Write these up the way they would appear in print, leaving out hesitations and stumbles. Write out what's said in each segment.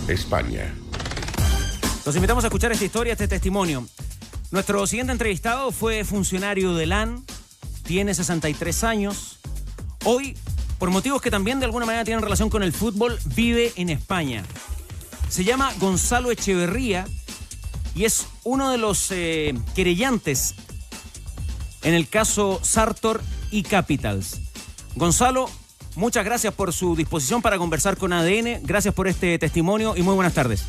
España. Los invitamos a escuchar esta historia, este testimonio. Nuestro siguiente entrevistado fue funcionario de LAN, tiene 63 años. Hoy, por motivos que también de alguna manera tienen relación con el fútbol, vive en España. Se llama Gonzalo Echeverría y es uno de los querellantes en el caso Sartor y Capitals. Gonzalo, muchas gracias por su disposición para conversar con ADN. Gracias por este testimonio y muy buenas tardes.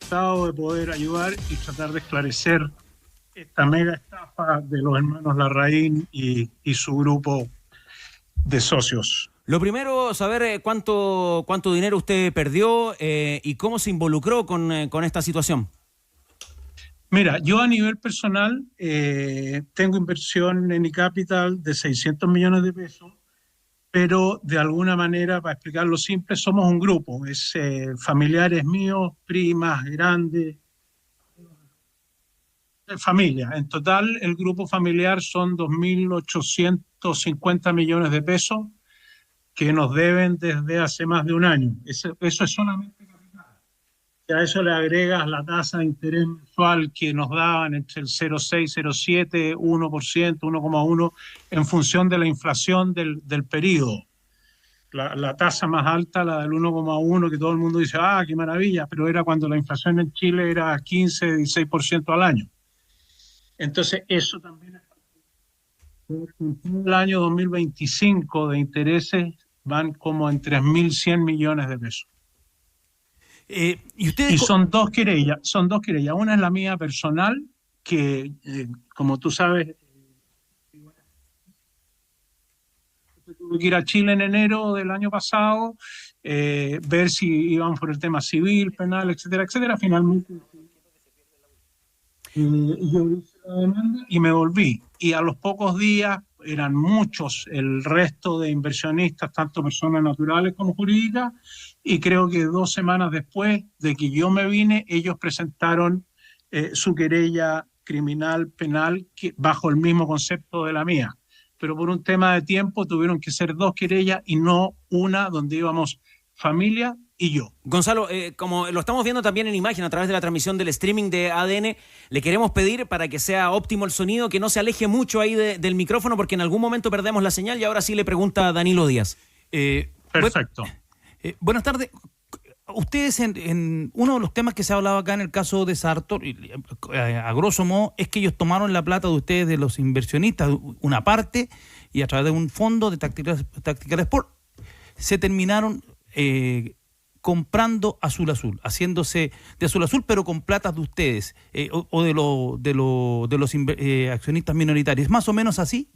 De poder ayudar y tratar de esclarecer esta mega estafa de los hermanos Larraín y su grupo de socios. Lo primero, saber cuánto dinero usted perdió y cómo se involucró con esta situación. Mira, yo a nivel personal tengo inversión en iCapital de 600 millones de pesos, pero de alguna manera, para explicarlo simple, somos un grupo, es familiares míos, primas, grandes, familia. En total, el grupo familiar son 2.850 millones de pesos que nos deben desde hace más de un año. Eso es solamente capital. Y a eso le agregas la tasa de interés mensual que nos daban entre el 0,6, 0,7, 1%, 1,1%, en función de la inflación del periodo. La tasa más alta, la del 1,1, que todo el mundo dice, ¡ah, qué maravilla! Pero era cuando la inflación en Chile era 15, 16% al año. Entonces, eso también es... El año 2025 de intereses van como en 3.100 millones de pesos. Y son dos querellas. Una es la mía personal, que como tú sabes, tuve que ir a Chile en enero del año pasado, ver si iban por el tema civil, penal, etcétera, etcétera. Finalmente yo hice la demanda y me volví. Y a los pocos días eran muchos el resto de inversionistas, tanto personas naturales como jurídicas, y creo que 2 semanas después de que yo me vine, ellos presentaron su querella criminal, penal, bajo el mismo concepto de la mía. Pero por un tema de tiempo tuvieron que ser 2 querellas y no una donde íbamos familia y yo. Gonzalo, como lo estamos viendo también en imagen a través de la transmisión del streaming de ADN, le queremos pedir para que sea óptimo el sonido, que no se aleje mucho ahí del micrófono, porque en algún momento perdemos la señal. Y ahora sí le pregunta a Danilo Díaz. Perfecto. Buenas tardes. Ustedes, en uno de los temas que se ha hablado acá en el caso de Sartor, a grosso modo, es que ellos tomaron la plata de ustedes, de los inversionistas, una parte, y a través de un fondo de Tactical Sport, se terminaron comprando Azul, haciéndose de Azul, pero con platas de ustedes, o de los accionistas minoritarios. ¿Más o menos así?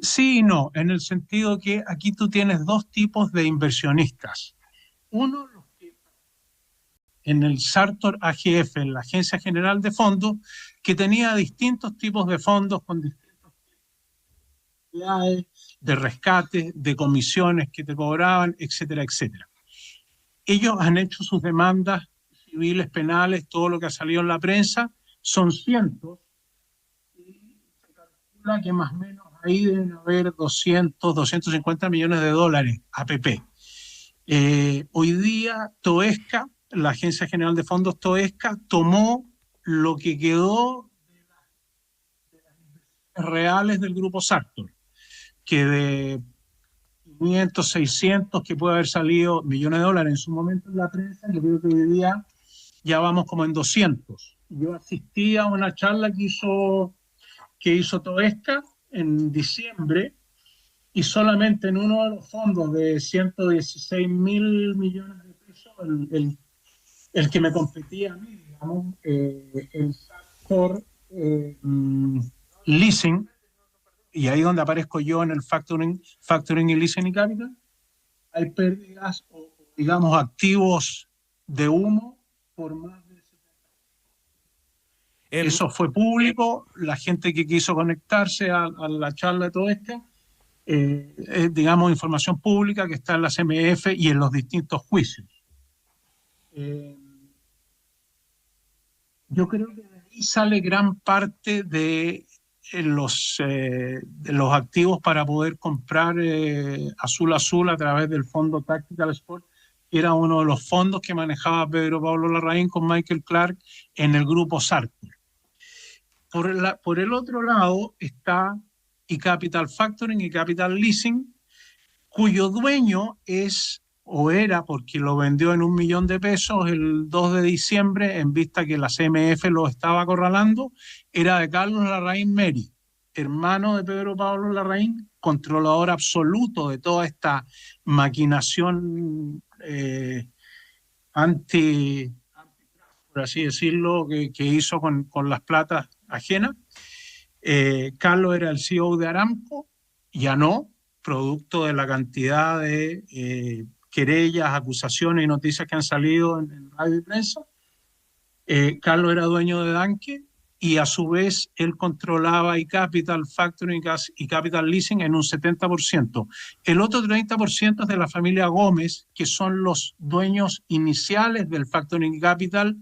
Sí y no, en el sentido que aquí tú tienes 2 tipos de inversionistas. Uno, los que en el Sartor AGF, en la Agencia General de Fondos, que tenía distintos tipos de fondos con distintas de rescate, de comisiones que te cobraban, etcétera, etcétera. Ellos han hecho sus demandas civiles, penales, todo lo que ha salido en la prensa, son cientos, y se calcula que más o menos ahí deben haber 250 millones de dólares APP. Hoy día Toesca, la Agencia General de Fondos Toesca, tomó lo que quedó de las inversiones reales del grupo Sartor, que de 500, 600, que puede haber salido millones de dólares en su momento en la prensa, yo creo que hoy día ya vamos como en 200. Yo asistí a una charla que hizo Toesca en diciembre, y solamente en uno de los fondos de 116.000 millones de pesos, el que me competía a mí, digamos, el Sartor Leasing, y ahí donde aparezco yo en el factoring y leasing y capital, hay pérdidas o, digamos, activos de humo por más de 70%. Eso fue público, la gente que quiso conectarse a la charla de todo esto, digamos, información pública que está en la CMF y en los distintos juicios. Yo creo que de ahí sale gran parte de los activos para poder comprar Azul a través del fondo Tactical Sport. Era uno de los fondos que manejaba Pedro Pablo Larraín con Michael Clark en el grupo Sartor. Por el otro lado está eCapital Factoring y Capital Leasing, cuyo dueño es o era, porque lo vendió en $1 millón el 2 de diciembre, en vista que la CMF lo estaba acorralando, era de Carlos Larraín Meri, hermano de Pedro Pablo Larraín, controlador absoluto de toda esta maquinación por así decirlo, que hizo con las platas ajenas. Carlos era el CEO de Aramco, ya no, producto de la cantidad de querellas, acusaciones y noticias que han salido en radio y prensa. Carlos era dueño de Danke y a su vez él controlaba eCapital Factoring y Capital Leasing en un 70%. El otro 30% es de la familia Gómez, que son los dueños iniciales del Factoring y Capital.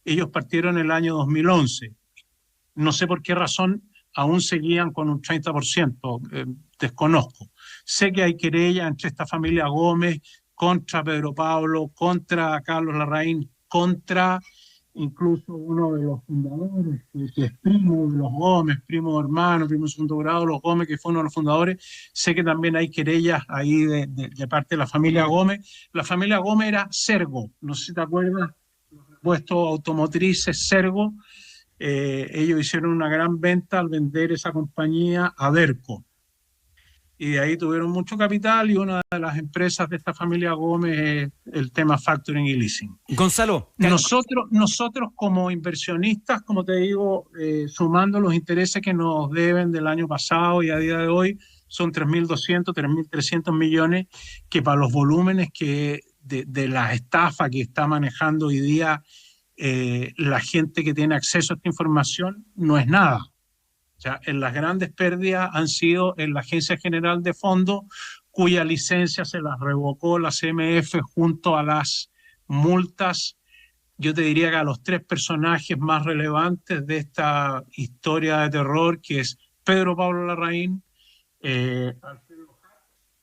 Ellos partieron en el año 2011. No sé por qué razón aún seguían con un 30%, desconozco. Sé que hay querella entre esta familia Gómez contra Pedro Pablo, contra Carlos Larraín, contra incluso uno de los fundadores, que es primo de los Gómez, primo hermano, primo de segundo grado, los Gómez, que fue uno de los fundadores. Sé que también hay querellas ahí de parte de la familia Gómez. La familia Gómez era Sergo, no sé si te acuerdas, los repuestos automotrices Sergo. Ellos hicieron una gran venta al vender esa compañía a Derco. Y de ahí tuvieron mucho capital y una de las empresas de esta familia Gómez es el tema factoring y leasing. Gonzalo. Nosotros como inversionistas, como te digo, sumando los intereses que nos deben del año pasado y a día de hoy, son 3.200, 3.300 millones, que para los volúmenes de la estafa que está manejando hoy día la gente que tiene acceso a esta información, no es nada. O sea, en las grandes pérdidas han sido en la Agencia General de Fondos, cuya licencia se las revocó la CMF junto a las multas. Yo te diría que a los 3 personajes más relevantes de esta historia de terror, que es Pedro Pablo Larraín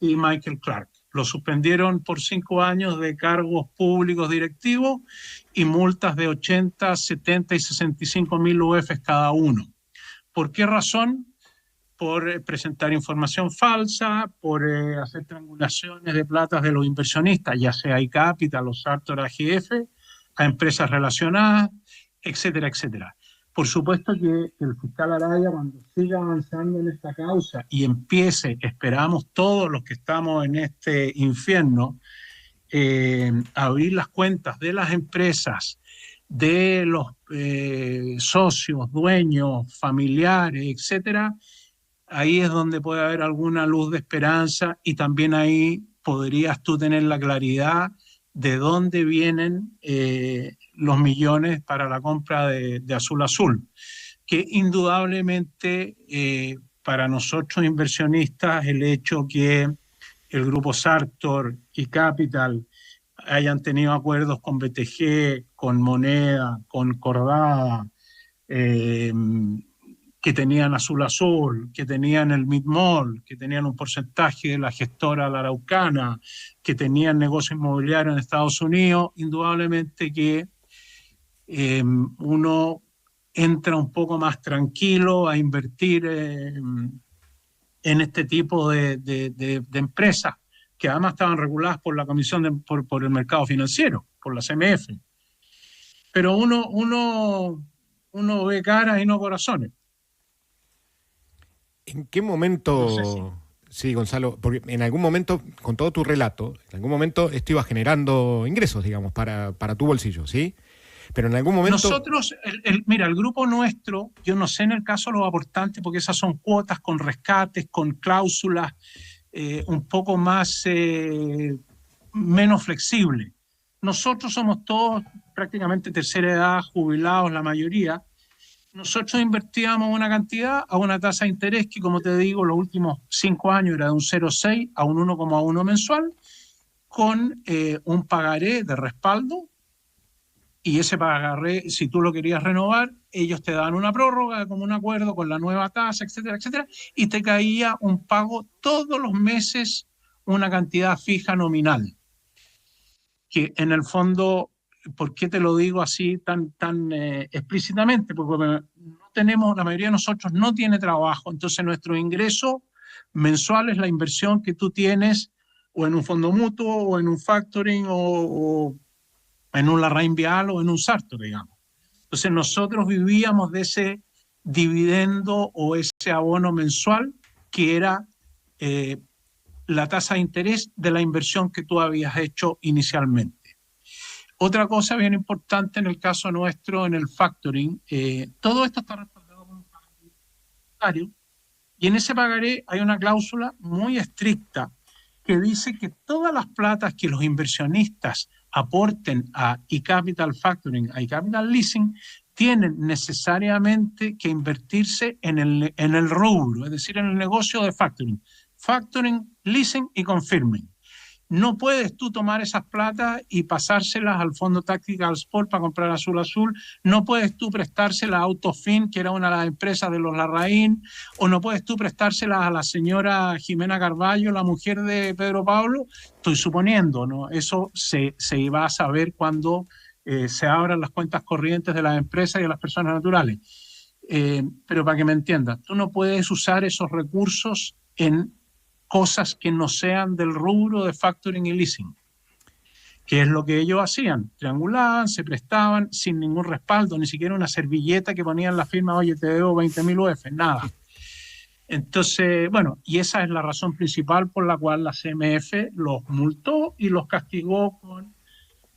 y Michael Clark. Lo suspendieron por 5 años de cargos públicos directivos y multas de 80, 70 y 65 mil UF cada uno. ¿Por qué razón? Por presentar información falsa, por hacer triangulaciones de platas de los inversionistas, ya sea eCapital o Sartor AGF, a empresas relacionadas, etcétera, etcétera. Por supuesto que el fiscal Araya, cuando siga avanzando en esta causa y empiece, esperamos todos los que estamos en este infierno, a abrir las cuentas de las empresas, de los socios, dueños, familiares, etcétera, ahí es donde puede haber alguna luz de esperanza y también ahí podrías tú tener la claridad de dónde vienen los millones para la compra de Azul, que indudablemente para nosotros inversionistas el hecho que el grupo Sartor y Capital hayan tenido acuerdos con BTG, con Moneda, con Cordada, que tenían Azul, que tenían el Midmall, que tenían un porcentaje de la gestora La Araucana, que tenían negocio inmobiliario en Estados Unidos, indudablemente que uno entra un poco más tranquilo a invertir en este tipo de empresas, que además estaban reguladas por la Comisión por el Mercado Financiero, por la CMF. Pero uno ve caras y no corazones. ¿En qué momento, no sé sí, Gonzalo, porque en algún momento, con todo tu relato, en algún momento esto iba generando ingresos, digamos, para tu bolsillo, ¿sí? Pero en algún momento... Nosotros, mira, el grupo nuestro, yo no sé en el caso de los aportantes, porque esas son cuotas con rescates, con cláusulas un poco más, menos flexibles. Nosotros somos todos prácticamente tercera edad, jubilados la mayoría. Nosotros invertíamos una cantidad a una tasa de interés que, como te digo, los últimos 5 años era de un 0,6 a un 1,1 mensual, con un pagaré de respaldo y ese pagaré, si tú lo querías renovar, ellos te daban una prórroga como un acuerdo con la nueva tasa, etcétera, etcétera, y te caía un pago todos los meses, una cantidad fija nominal, que en el fondo, ¿por qué te lo digo así tan explícitamente? Porque no tenemos, la mayoría de nosotros no tiene trabajo, entonces nuestro ingreso mensual es la inversión que tú tienes o en un fondo mutuo o en un factoring o en un Larraín Vial o en un Sartor, digamos. Entonces nosotros vivíamos de ese dividendo o ese abono mensual que era la tasa de interés de la inversión que tú habías hecho inicialmente. Otra cosa bien importante en el caso nuestro, en el factoring, todo esto está respaldado por un pagaré, y en ese pagaré hay una cláusula muy estricta que dice que todas las platas que los inversionistas aporten a eCapital Factoring, a eCapital Leasing, tienen necesariamente que invertirse en el rubro, es decir, en el negocio de factoring. Factoring, leasing y confirming. No puedes tú tomar esas platas y pasárselas al Fondo Tactical Sport para comprar Azul Azul. No puedes tú prestárselas a Autofin, que era una de las empresas de los Larraín, o no puedes tú prestárselas a la señora Jimena Carballo, la mujer de Pedro Pablo. Estoy suponiendo, ¿no? Eso se iba a saber cuando se abran las cuentas corrientes de las empresas y de las personas naturales. Pero para que me entiendas, tú no puedes usar esos recursos en cosas que no sean del rubro de factoring y leasing, que es lo que ellos hacían, triangulaban, se prestaban sin ningún respaldo, ni siquiera una servilleta que ponían la firma, oye, te debo 20.000 UF, nada. Entonces, bueno, y esa es la razón principal por la cual la CMF los multó y los castigó con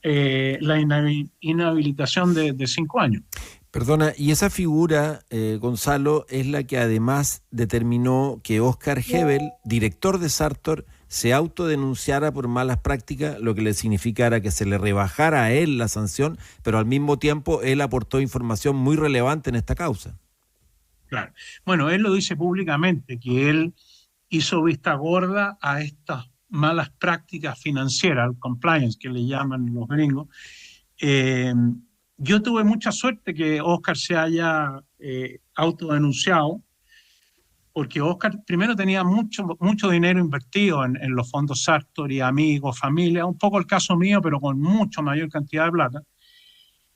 la inhabilitación de 5 años. Perdona, y esa figura, Gonzalo, es la que además determinó que Oscar Hebel, director de Sartor, se autodenunciara por malas prácticas, lo que le significara que se le rebajara a él la sanción, pero al mismo tiempo él aportó información muy relevante en esta causa. Claro. Bueno, él lo dice públicamente, que él hizo vista gorda a estas malas prácticas financieras, el compliance que le llaman los gringos. Yo tuve mucha suerte que Oscar se haya autodenunciado, porque Oscar primero tenía mucho dinero invertido en los fondos Sartor y amigos, familia, un poco el caso mío, pero con mucho mayor cantidad de plata.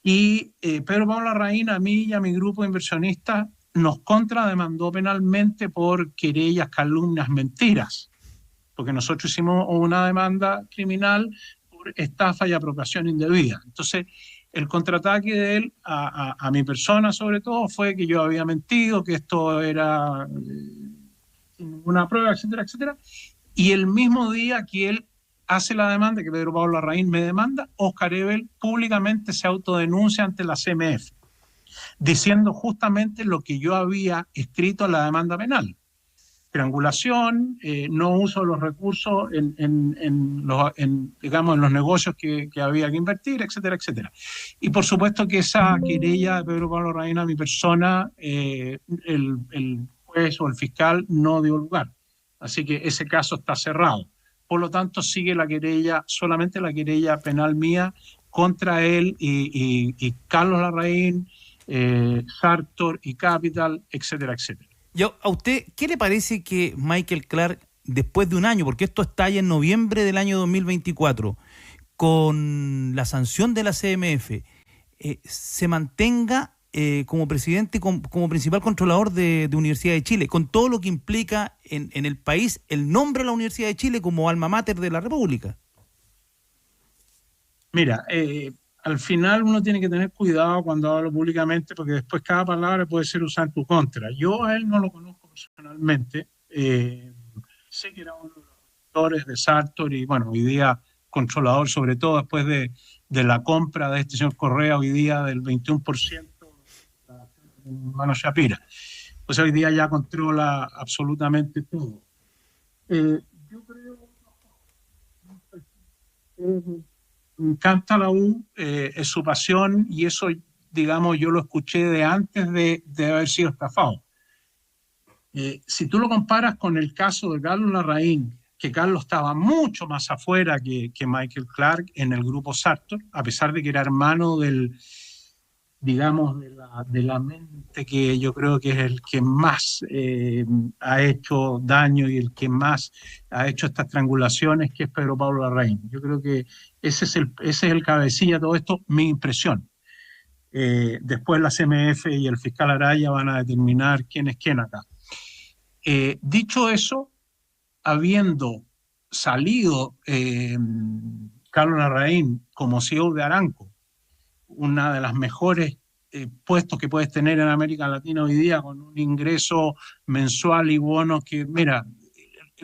Y Pedro Pablo Larraín, a mí y a mi grupo de inversionistas, nos contrademandó penalmente por querellas, calumnias, mentiras, porque nosotros hicimos una demanda criminal por estafa y apropiación indebida. Entonces, el contraataque de él a mi persona, sobre todo, fue que yo había mentido, que esto era sin ninguna prueba, etcétera, etcétera. Y el mismo día que él hace la demanda, que Pedro Pablo Larraín me demanda, Oscar Hebel públicamente se autodenuncia ante la CMF, diciendo justamente lo que yo había escrito en la demanda penal. Triangulación, no uso de los recursos en los negocios que había que invertir, etcétera, etcétera. Y por supuesto que esa querella de Pedro Pablo Larraín a mi persona, el juez o el fiscal no dio lugar. Así que ese caso está cerrado. Por lo tanto, sigue la querella, solamente la querella penal mía contra él y Carlos Larraín, Sartor y Capital, etcétera, etcétera. ¿A usted qué le parece que Michael Clark, después de un año, porque esto estalla en noviembre del año 2024, con la sanción de la CMF, se mantenga como presidente y como principal controlador de Universidad de Chile, con todo lo que implica en el país el nombre de la Universidad de Chile como alma mater de la República? Mira, al final uno tiene que tener cuidado cuando habla públicamente, porque después cada palabra puede ser usada en tu contra. Yo a él no lo conozco personalmente, sé que era uno de los directores de Sartor y bueno, hoy día controlador, sobre todo después de la compra de este señor Correa, hoy día del 21% de Mano Shapira. Pues hoy día ya controla absolutamente todo. Yo creo que me encanta la U, es su pasión y eso, digamos, yo lo escuché de antes de haber sido estafado. Si tú lo comparas con el caso de Carlos Larraín, que Carlos estaba mucho más afuera que Michael Clark en el grupo Sartor, a pesar de que era hermano digamos, de la mente que yo creo que es el que más ha hecho daño y el que más ha hecho estas triangulaciones, que es Pedro Pablo Larraín. Yo creo que ese es el cabecilla de todo esto, mi impresión. Después la CMF y el fiscal Araya van a determinar quién es quién acá. Dicho eso, habiendo salido Carlos Larraín como CEO de Aramco, una de las mejores puestos que puedes tener en América Latina hoy día, con un ingreso mensual y bonos que, mira,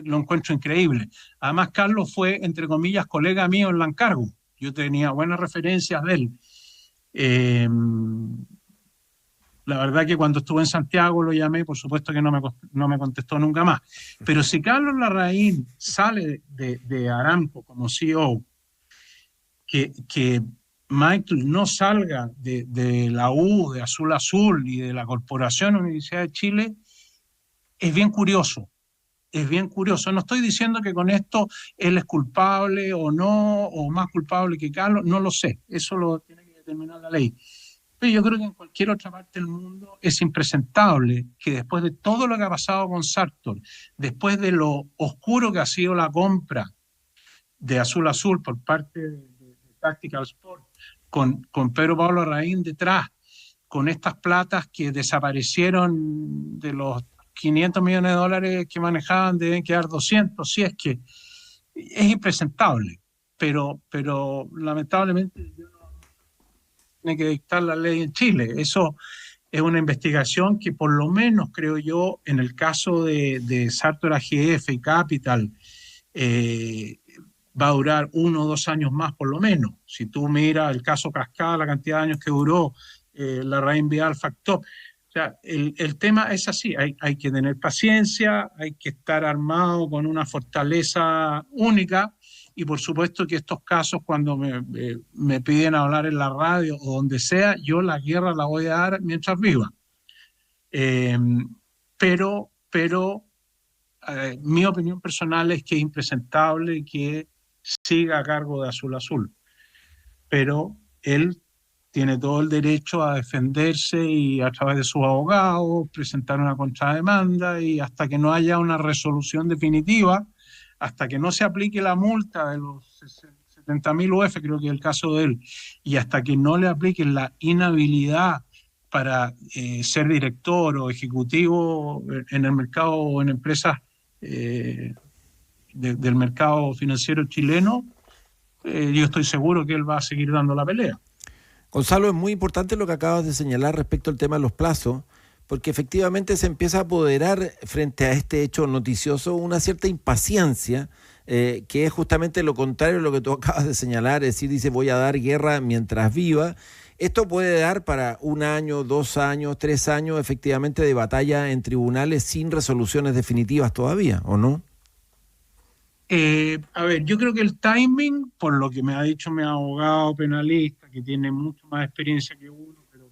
lo encuentro increíble. Además, Carlos fue, entre comillas, colega mío en Lancargo. Yo tenía buenas referencias de él. La verdad que cuando estuve en Santiago lo llamé, por supuesto que no me contestó nunca más. Pero si Carlos Larraín sale de Aramco como CEO, que Michael no salga de la U, de Azul Azul y de la Corporación Universidad de Chile, es bien curioso. Es bien curioso. No estoy diciendo que con esto él es culpable o no, o más culpable que Carlos, no lo sé. Eso lo tiene que determinar la ley. Pero yo creo que en cualquier otra parte del mundo es impresentable que después de todo lo que ha pasado con Sartor, después de lo oscuro que ha sido la compra de Azul Azul por parte de Tactical Sport, con Pedro Pablo Larraín detrás, con estas platas que desaparecieron de los 500 millones de dólares que manejaban, deben quedar 200, si es que es impresentable, pero lamentablemente tiene que dictar la ley en Chile. Eso es una investigación que por lo menos, creo yo, en el caso de Sartor AGF y Capital, va a durar 1 o 2 años más por lo menos. Si tú miras el caso Cascada, la cantidad de años que duró, Larraín Vidal Factor. O sea, el tema es así, hay que tener paciencia, hay que estar armado con una fortaleza única, y por supuesto que estos casos, cuando me piden hablar en la radio o donde sea, yo la guerra la voy a dar mientras viva. Pero mi opinión personal es que es impresentable que siga a cargo de Azul Azul. Pero él tiene todo el derecho a defenderse y a través de sus abogados presentar una contrademanda, y hasta que no haya una resolución definitiva, hasta que no se aplique la multa de los 70.000 UF, creo que es el caso de él, y hasta que no le apliquen la inhabilidad para ser director o ejecutivo en el mercado o en empresas del mercado financiero chileno, yo estoy seguro que él va a seguir dando la pelea. Gonzalo, es muy importante lo que acabas de señalar respecto al tema de los plazos, porque efectivamente se empieza a apoderar frente a este hecho noticioso una cierta impaciencia, que es justamente lo contrario de lo que tú acabas de señalar, es decir, dice voy a dar guerra mientras viva. Esto puede dar para 1 año, 2 años, 3 años efectivamente de batalla en tribunales sin resoluciones definitivas todavía, ¿o no? A ver, yo creo que el timing, por lo que me ha dicho mi abogado penalista, que tiene mucho más experiencia que uno, pero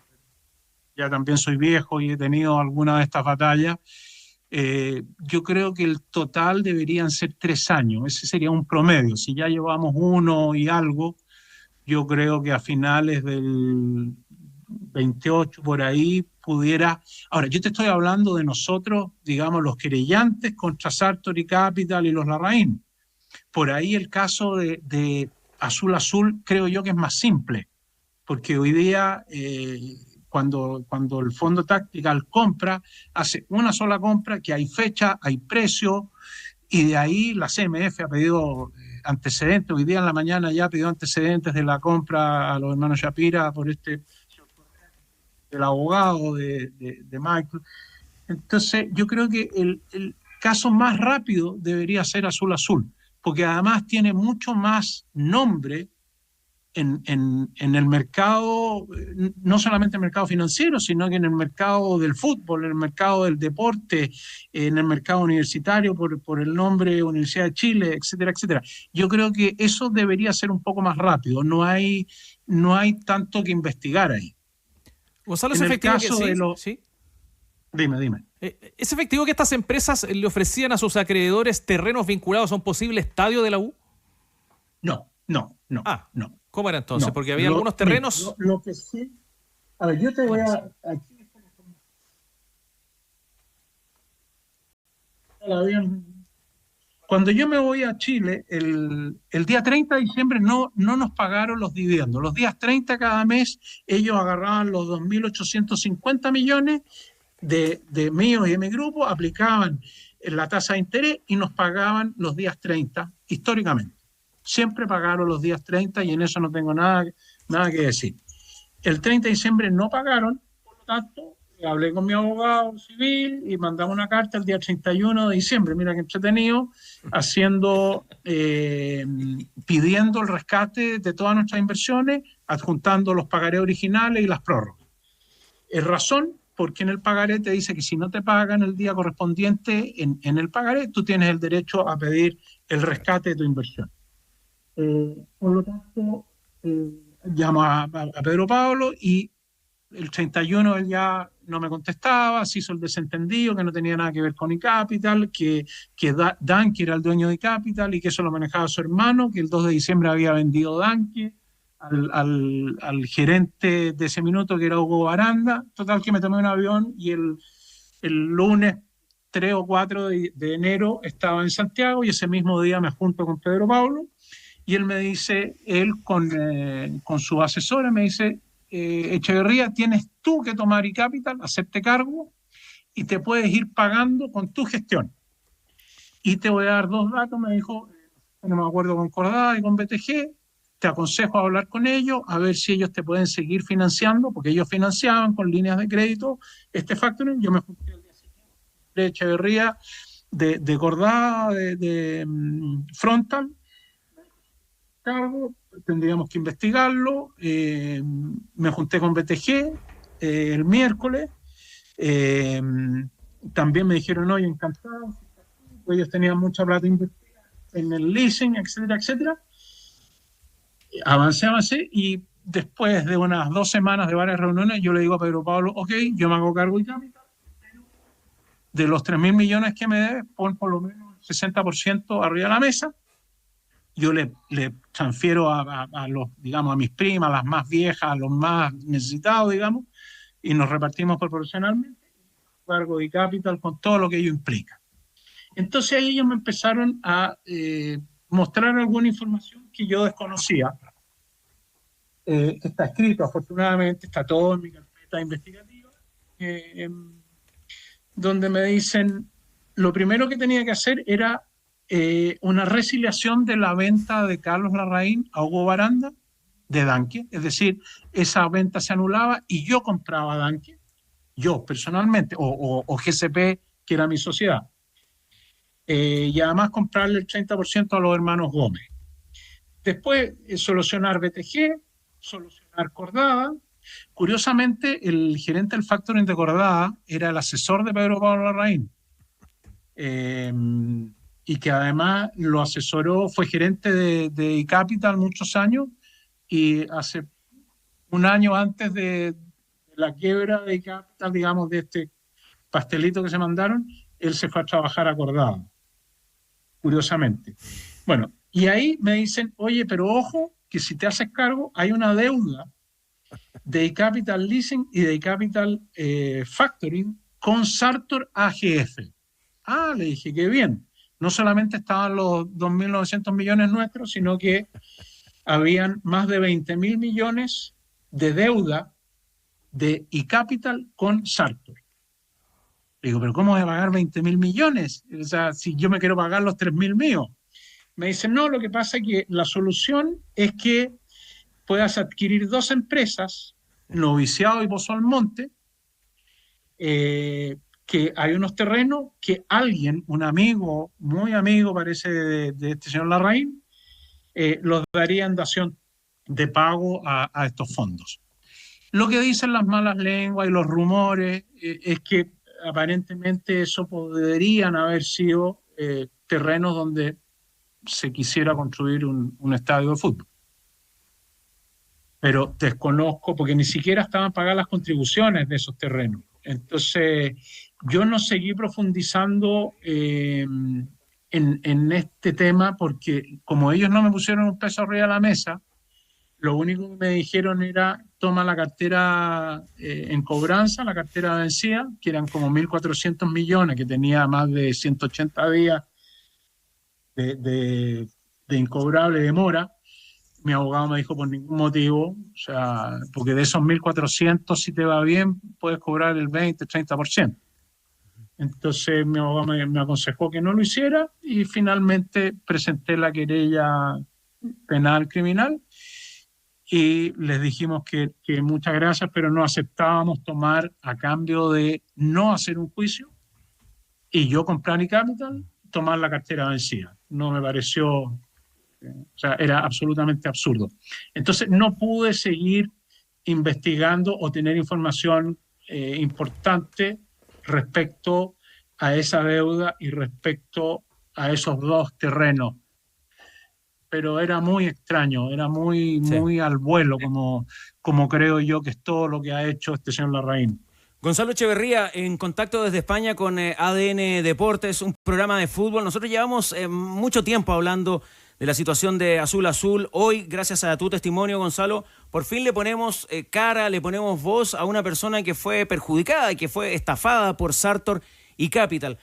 ya también soy viejo y he tenido alguna de estas batallas, yo creo que el total deberían ser 3 años. Ese sería un promedio. Si ya llevamos 1 y algo, yo creo que a finales del 28 por ahí pudiera... Ahora, yo te estoy hablando de nosotros, digamos, los querellantes contra Sartor y Capital y los Larraín. Por ahí el caso de Azul Azul creo yo que es más simple, porque hoy día cuando el Fondo Tactical compra, hace una sola compra, que hay fecha, hay precio, y de ahí la CMF ha pedido antecedentes. Hoy día en la mañana ya pidió antecedentes de la compra a los hermanos Shapira por el abogado de Michael. Entonces yo creo que el caso más rápido debería ser Azul Azul, porque además tiene mucho más nombre en el mercado, no solamente en el mercado financiero, sino que en el mercado del fútbol, en el mercado del deporte, en el mercado universitario por el nombre Universidad de Chile, etcétera, etcétera. Yo creo que eso debería ser un poco más rápido, no hay tanto que investigar ahí. Gonzalo, ¿es efectivo que sí? Dime. ¿Es efectivo que estas empresas le ofrecían a sus acreedores terrenos vinculados a un posible estadio de la U? No. No. ¿Cómo era entonces? No. Porque había algunos terrenos... Lo que sí... A ver, yo te voy a... Cuando yo me voy a Chile, el día 30 de diciembre no nos pagaron los dividendos. Los días 30 cada mes ellos agarraban los 2.850 millones de míos y de mi grupo, aplicaban la tasa de interés y nos pagaban los días 30 históricamente. Siempre pagaron los días 30 y en eso no tengo nada que decir. El 30 de diciembre no pagaron, por lo tanto, hablé con mi abogado civil y mandamos una carta el día 31 de diciembre, mira qué entretenido, pidiendo el rescate de todas nuestras inversiones, adjuntando los pagarés originales y las prórrogas. Es razón porque en el pagaré te dice que si no te pagan el día correspondiente en el pagaré, tú tienes el derecho a pedir el rescate de tu inversión. Por lo tanto, llamo a Pedro Pablo y el 31 él ya no me contestaba, se hizo el desentendido, que no tenía nada que ver con iCapital, que Danke era el dueño de iCapital y que eso lo manejaba su hermano, que el 2 de diciembre había vendido Danke al gerente de ese minuto, que era Hugo Baranda. Total, que me tomé un avión y el lunes 3 o 4 de enero estaba en Santiago y ese mismo día me junto con Pedro Pablo y él me dice, él con su asesora me dice, Echeverría, tienes tú que tomar iCapital, hacerte cargo y te puedes ir pagando con tu gestión. Y te voy a dar 2 datos, me dijo, no me acuerdo, con Cordada y con BTG, te aconsejo hablar con ellos, a ver si ellos te pueden seguir financiando, porque ellos financiaban con líneas de crédito este factoring. Yo me junté el día siguiente de Echeverría, de Cordada, de Frontal, cargo, tendríamos que investigarlo. Me junté con BTG el miércoles. También me dijeron, oye, encantados. Ellos tenían mucha plata invertida en el leasing, etcétera, etcétera. Avancé y después de unas 2 semanas de varias reuniones, yo le digo a Pedro Pablo, ok, yo me hago cargo de iCapital. De los 3.000 millones que me debe, pon por lo menos el 60% arriba de la mesa. Yo le transfiero a los, digamos, a mis primas, las más viejas, a los más necesitados, digamos, y nos repartimos proporcionalmente, cargo de iCapital con todo lo que ello implica. Entonces ahí ellos me empezaron a mostrar alguna información que yo desconocía. Está escrito, afortunadamente, está todo en mi carpeta investigativa, donde me dicen, lo primero que tenía que hacer era una resiliación de la venta de Carlos Larraín a Hugo Baranda de Danke, es decir, esa venta se anulaba y yo compraba Danke, yo personalmente, o GCP, que era mi sociedad, y además comprarle el 30% a los hermanos Gómez. Después, solucionar BTG, solucionar Cordada. Curiosamente, el gerente del factoring de Cordada era el asesor de Pedro Pablo Larraín. Y que además lo asesoró, fue gerente de iCapital muchos años, y hace un año antes de la quiebra de iCapital, digamos, de este pastelito que se mandaron, él se fue a trabajar a Cordada, curiosamente. Bueno, y ahí me dicen, oye, pero ojo, que si te haces cargo, hay una deuda de iCapital Leasing y de iCapital Factoring con Sartor AGF. Ah, le dije, qué bien. No solamente estaban los 2.900 millones nuestros, sino que habían más de 20.000 millones de deuda de iCapital con Sartor. Digo, pero ¿cómo voy a pagar 20.000 millones? O sea, si yo me quiero pagar los 3.000 míos. Me dicen, no, lo que pasa es que la solución es que puedas adquirir 2 empresas, Noviciado y Pozo Almonte, que hay unos terrenos que alguien, un amigo, muy amigo parece de este señor Larraín, los daría en dación de pago a estos fondos. Lo que dicen las malas lenguas y los rumores es que aparentemente eso podrían haber sido terrenos donde se quisiera construir un estadio de fútbol. Pero desconozco, porque ni siquiera estaban pagadas las contribuciones de esos terrenos. Entonces, yo no seguí profundizando en este tema porque como ellos no me pusieron un peso arriba de la mesa, lo único que me dijeron era toma la cartera en cobranza, la cartera vencida, que eran como 1.400 millones, que tenía más de 180 días de incobrable demora. Mi abogado me dijo por ningún motivo, o sea, porque de esos 1.400, si te va bien, puedes cobrar el 20-30%. Entonces mi abogado me aconsejó que no lo hiciera y finalmente presenté la querella penal criminal y les dijimos que muchas gracias, pero no aceptábamos tomar a cambio de no hacer un juicio y yo con Plan y Capital tomar la cartera vencida. No me pareció, o sea, era absolutamente absurdo. Entonces no pude seguir investigando o tener información importante respecto a esa deuda y respecto a esos dos terrenos. Pero era muy extraño, era muy al vuelo, como creo yo que es todo lo que ha hecho este señor Larraín. Gonzalo Echeverría, en contacto desde España con ADN Deportes, un programa de fútbol. Nosotros llevamos mucho tiempo hablando de la situación de Azul Azul. Hoy, gracias a tu testimonio, Gonzalo, por fin le ponemos cara, le ponemos voz a una persona que fue perjudicada, que fue estafada por Sartor y Capital.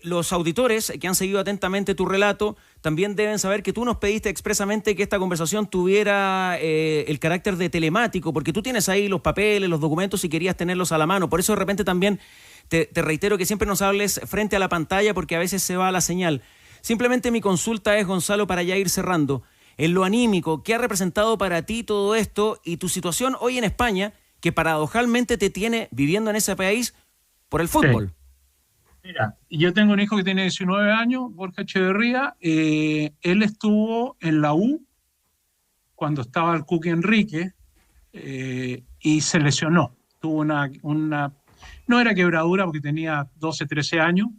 Los auditores que han seguido atentamente tu relato también deben saber que tú nos pediste expresamente que esta conversación tuviera el carácter de telemático, porque tú tienes ahí los papeles, los documentos y querías tenerlos a la mano. Por eso de repente también te reitero que siempre nos hables frente a la pantalla porque a veces se va la señal. Simplemente mi consulta es, Gonzalo, para ya ir cerrando, en lo anímico, ¿qué ha representado para ti todo esto y tu situación hoy en España, que paradojalmente te tiene viviendo en ese país por el fútbol? Sí. Mira, yo tengo un hijo que tiene 19 años, Borja Echeverría. Él estuvo en la U cuando estaba el Cookie Enrique y se lesionó. Tuvo una no era quebradura porque tenía 12, 13 años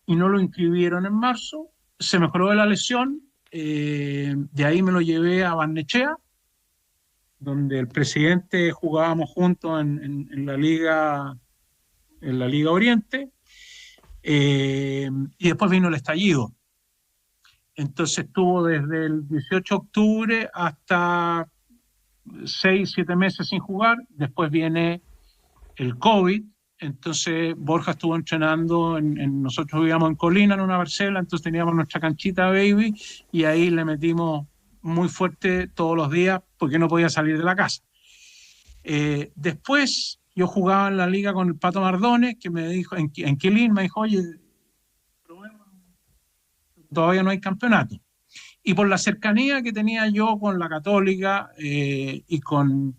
y no lo inscribieron en marzo. Se mejoró de la lesión. De ahí me lo llevé a Barnechea, donde el presidente jugábamos juntos en la Liga Oriente. Y después vino el estallido. Entonces estuvo desde el 18 de octubre hasta 6-7 meses sin jugar. Después viene el COVID. Entonces Borja estuvo entrenando, nosotros vivíamos en Colina, en una parcela, entonces teníamos nuestra canchita baby y ahí le metimos muy fuerte todos los días porque no podía salir de la casa. Después yo jugaba en la liga con el Pato Mardones, que me dijo, en Quilín, me dijo, oye, todavía no hay campeonato. Y por la cercanía que tenía yo con la Católica y con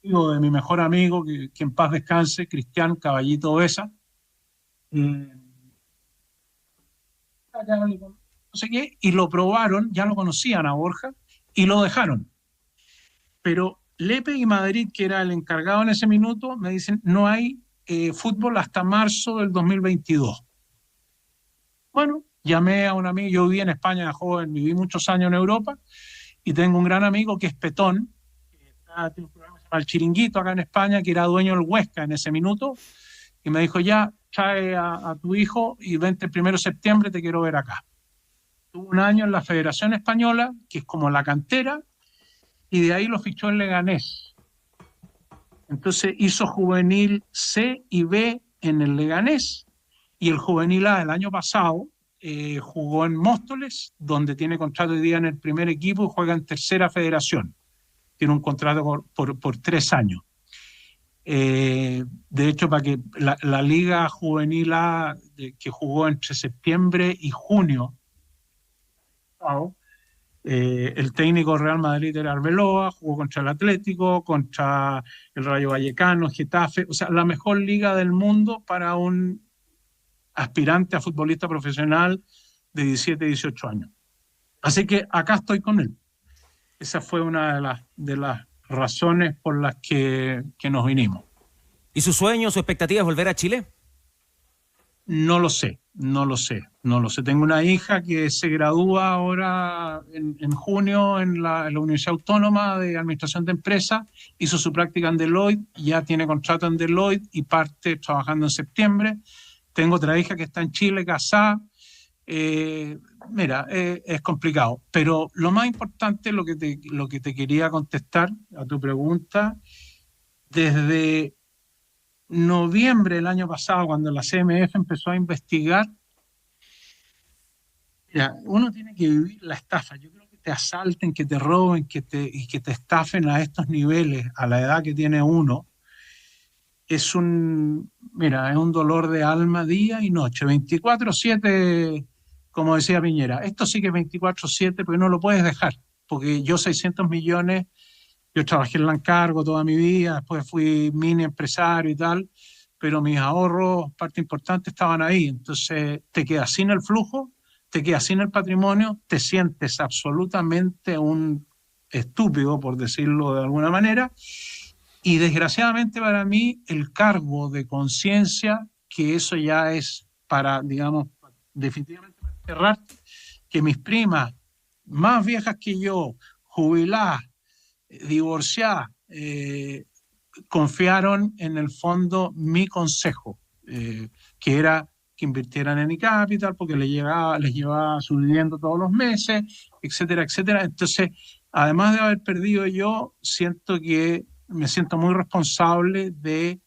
de mi mejor amigo, que en paz descanse, Cristian Caballito Besa, no sé qué, y lo probaron, ya lo conocían a Borja, y lo dejaron. Pero Lepe y Madrid, que era el encargado en ese minuto, me dicen, no hay fútbol hasta marzo del 2022. Bueno, llamé a un amigo, yo viví en España de joven, viví muchos años en Europa, y tengo un gran amigo que es Petón, que tiene un programa que se llama El Chiringuito acá en España, que era dueño del Huesca en ese minuto, y me dijo, ya, trae a tu hijo y vente el 1 de septiembre, te quiero ver acá. Tuvo un año en la Federación Española, que es como la cantera, y de ahí lo fichó el Leganés. Entonces hizo juvenil C y B en el Leganés, y el juvenil A del año pasado jugó en Móstoles, donde tiene contrato hoy día en el primer equipo y juega en tercera federación. Tiene un contrato por 3 años. De hecho, para que la Liga Juvenil A que jugó entre septiembre y junio, el técnico Real Madrid era Arbeloa, jugó contra el Atlético, contra el Rayo Vallecano, Getafe, o sea, la mejor liga del mundo para un aspirante a futbolista profesional de 17, 18 años. Así que acá estoy con él. Esa fue una de las razones por las que nos vinimos. ¿Y su sueño, su expectativa es volver a Chile? No lo sé. Tengo una hija que se gradúa ahora en junio en la Universidad Autónoma de Administración de Empresas, hizo su práctica en Deloitte, ya tiene contrato en Deloitte y parte trabajando en septiembre. Tengo otra hija que está en Chile, casada. Es complicado, pero lo más importante, lo que te quería contestar a tu pregunta, desde noviembre del año pasado, cuando la CMF empezó a investigar, uno tiene que vivir la estafa. Yo creo que te asalten, que te roben, que te estafen a estos niveles, a la edad que tiene uno, es un dolor de alma día y noche, 24/7, como decía Piñera. Esto sí que es 24/7, porque no lo puedes dejar, porque yo 600 millones, yo trabajé en Lancargo toda mi vida, después fui mini empresario y tal, pero mis ahorros, parte importante, estaban ahí. Entonces te quedas sin el flujo, te quedas sin el patrimonio, te sientes absolutamente un estúpido, por decirlo de alguna manera, y desgraciadamente para mí el cargo de conciencia, que eso ya es para, digamos, definitivamente para cerrar, que mis primas más viejas que yo, jubiladas, divorciadas, confiaron en el fondo mi consejo, que era que invirtieran en iCapital porque les llevaba su dividendo todos los meses, etcétera, etcétera. Entonces, además de haber perdido yo, me siento muy responsable de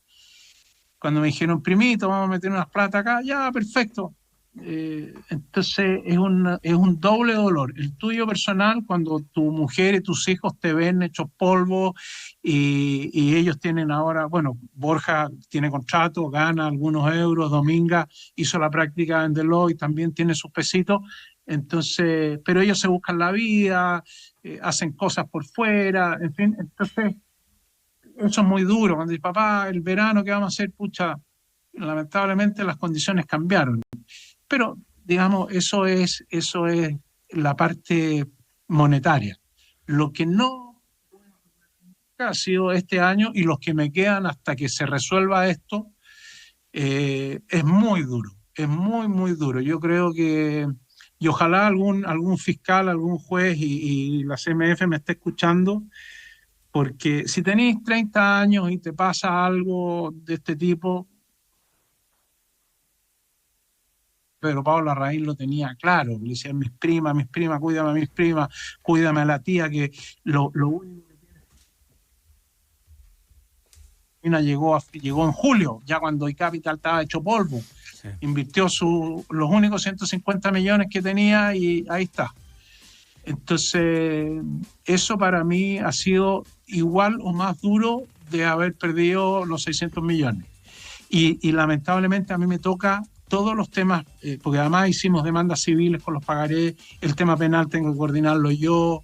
cuando me dijeron, primito, vamos a meter unas plata acá, ya, perfecto. Entonces es un doble dolor. El tuyo personal, cuando tu mujer y tus hijos te ven hechos polvo y ellos tienen ahora, bueno, Borja tiene contrato, gana algunos euros, Dominga hizo la práctica en Deloitte, también tiene sus pesitos. Entonces, pero ellos se buscan la vida, hacen cosas por fuera, en fin. Entonces eso es muy duro. Cuando dice, papá, el verano, ¿qué vamos a hacer? Pucha, lamentablemente las condiciones cambiaron. Pero, digamos, eso es la parte monetaria. Lo que no ha sido este año y los que me quedan hasta que se resuelva esto, es muy duro, es muy, muy duro. Yo creo que, y ojalá algún fiscal, algún juez y la CMF me esté escuchando, porque si tenéis 30 años y te pasa algo de este tipo, Pedro Pablo Larraín lo tenía claro, le decían mis primas, cuídame a mis primas, cuídame a la tía, que lo único que tiene... Llegó en julio, ya cuando iCapital estaba hecho polvo, sí. Invirtió los únicos 150 millones que tenía y ahí está. Entonces, eso para mí ha sido igual o más duro de haber perdido los 600 millones. Y lamentablemente a mí me toca todos los temas, porque además hicimos demandas civiles con los pagarés, el tema penal tengo que coordinarlo yo,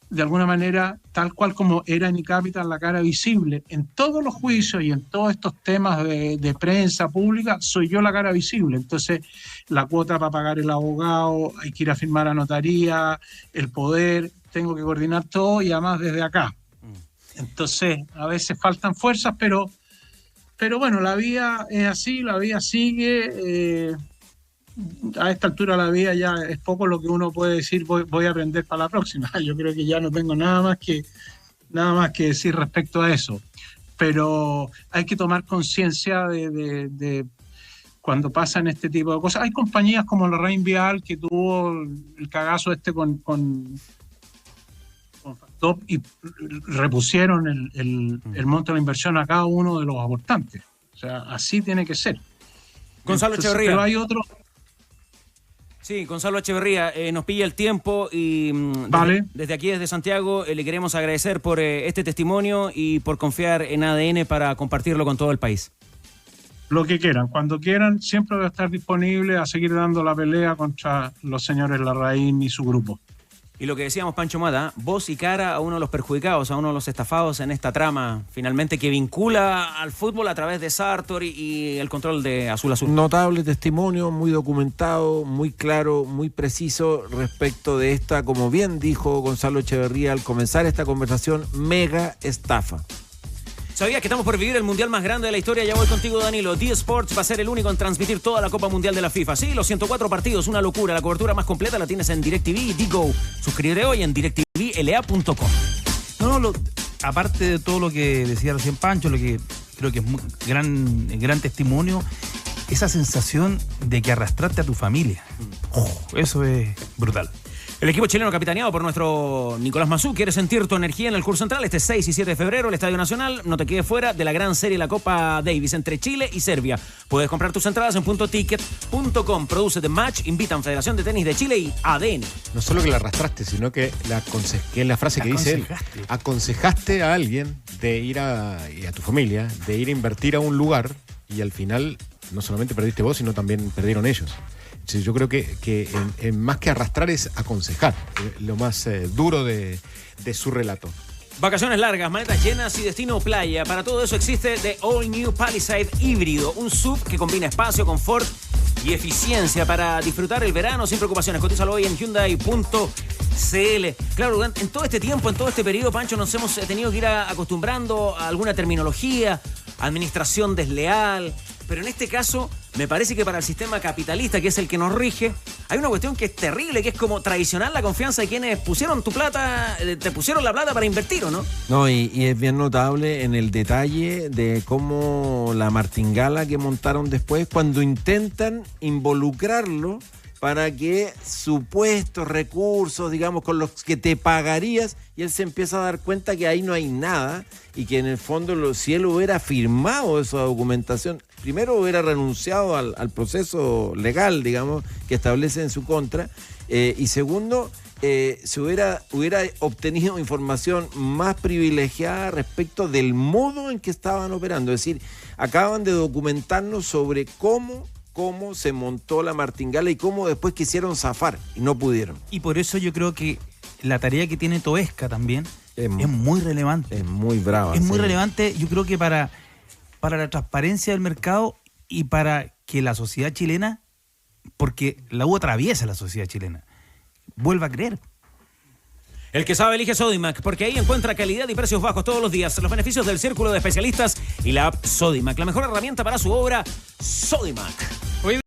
de alguna manera, tal cual como era en iCapital la cara visible, en todos los juicios y en todos estos temas de prensa pública, soy yo la cara visible. Entonces, la cuota para pagar el abogado, hay que ir a firmar a notaría, el poder, tengo que coordinar todo y además desde acá. Entonces, a veces faltan fuerzas, pero bueno, la vida es así, la vida sigue. A esta altura la vida ya es poco lo que uno puede decir, voy a aprender para la próxima. Yo creo que ya no tengo nada más que decir respecto a eso. Pero hay que tomar conciencia de cuando pasan este tipo de cosas. Hay compañías como la Rein Vial que tuvo el cagazo con Top y repusieron el monto de la inversión a cada uno de los aportantes. O sea, así tiene que ser. Gonzalo Echeverría. Pero hay otro... Sí, Gonzalo Echeverría, nos pilla el tiempo y vale. desde aquí, desde Santiago, le queremos agradecer por este testimonio y por confiar en ADN para compartirlo con todo el país. Lo que quieran, cuando quieran, siempre voy a estar disponible a seguir dando la pelea contra los señores Larraín y su grupo. Y lo que decíamos, Pancho Mata, voz y cara a uno de los perjudicados, a uno de los estafados en esta trama, finalmente, que vincula al fútbol a través de Sartor y el control de Azul Azul. Notable testimonio, muy documentado, muy claro, muy preciso respecto de esta, como bien dijo Gonzalo Echeverría al comenzar esta conversación, mega estafa. ¿Sabías que estamos por vivir el mundial más grande de la historia? Ya voy contigo, Danilo. D-Sports va a ser el único en transmitir toda la Copa Mundial de la FIFA. Sí, los 104 partidos, una locura. La cobertura más completa la tienes en DirecTV y Digo. Suscríbete hoy en directvla.com. Aparte de todo lo que decía recién Pancho, lo que creo que es gran testimonio, esa sensación de que arrastraste a tu familia. Eso es brutal. El equipo chileno capitaneado por nuestro Nicolás Mazú quiere sentir tu energía en el Curso Central este 6 y 7 de febrero, el Estadio Nacional. No te quedes fuera de la gran serie de la Copa Davis entre Chile y Serbia. Puedes comprar tus entradas en puntoticket.com. Produce The Match, invitan Federación de Tenis de Chile y ADN. No solo que la arrastraste, sino que que es la frase que dice él. Aconsejaste a alguien de ir y a tu familia, de ir a invertir a un lugar y al final no solamente perdiste vos, sino también perdieron ellos. Yo creo que en más que arrastrar es aconsejar, lo más duro de su relato. Vacaciones largas, maletas llenas y destino playa. Para todo eso existe The All New Palisade híbrido, un SUV que combina espacio, confort y eficiencia para disfrutar el verano sin preocupaciones. Cotízalo hoy en Hyundai.cl. Claro, en todo este tiempo, en todo este periodo, Pancho, nos hemos tenido que ir acostumbrando a alguna terminología, administración desleal. Pero en este caso, me parece que para el sistema capitalista, que es el que nos rige, hay una cuestión que es terrible, que es como traicionar la confianza de quienes pusieron tu plata, te pusieron la plata para invertir, ¿o no? No, y es bien notable en el detalle de cómo la martingala que montaron después, cuando intentan involucrarlo para que supuestos recursos, digamos, con los que te pagarías, y él se empieza a dar cuenta que ahí no hay nada y que en el fondo si él hubiera firmado esa documentación, primero hubiera renunciado al proceso legal, digamos, que establece en su contra, y segundo, se hubiera obtenido información más privilegiada respecto del modo en que estaban operando. Es decir, acaban de documentarnos sobre cómo se montó la martingala y cómo después quisieron zafar y no pudieron. Y por eso yo creo que la tarea que tiene Toesca también es muy relevante. Es muy brava. Es muy relevante, yo creo que para la transparencia del mercado y para que la sociedad chilena, porque la U atraviesa la sociedad chilena, vuelva a creer. El que sabe elige Sodimac, porque ahí encuentra calidad y precios bajos todos los días. Los beneficios del círculo de especialistas y la app Sodimac, la mejor herramienta para su obra, Sodimac.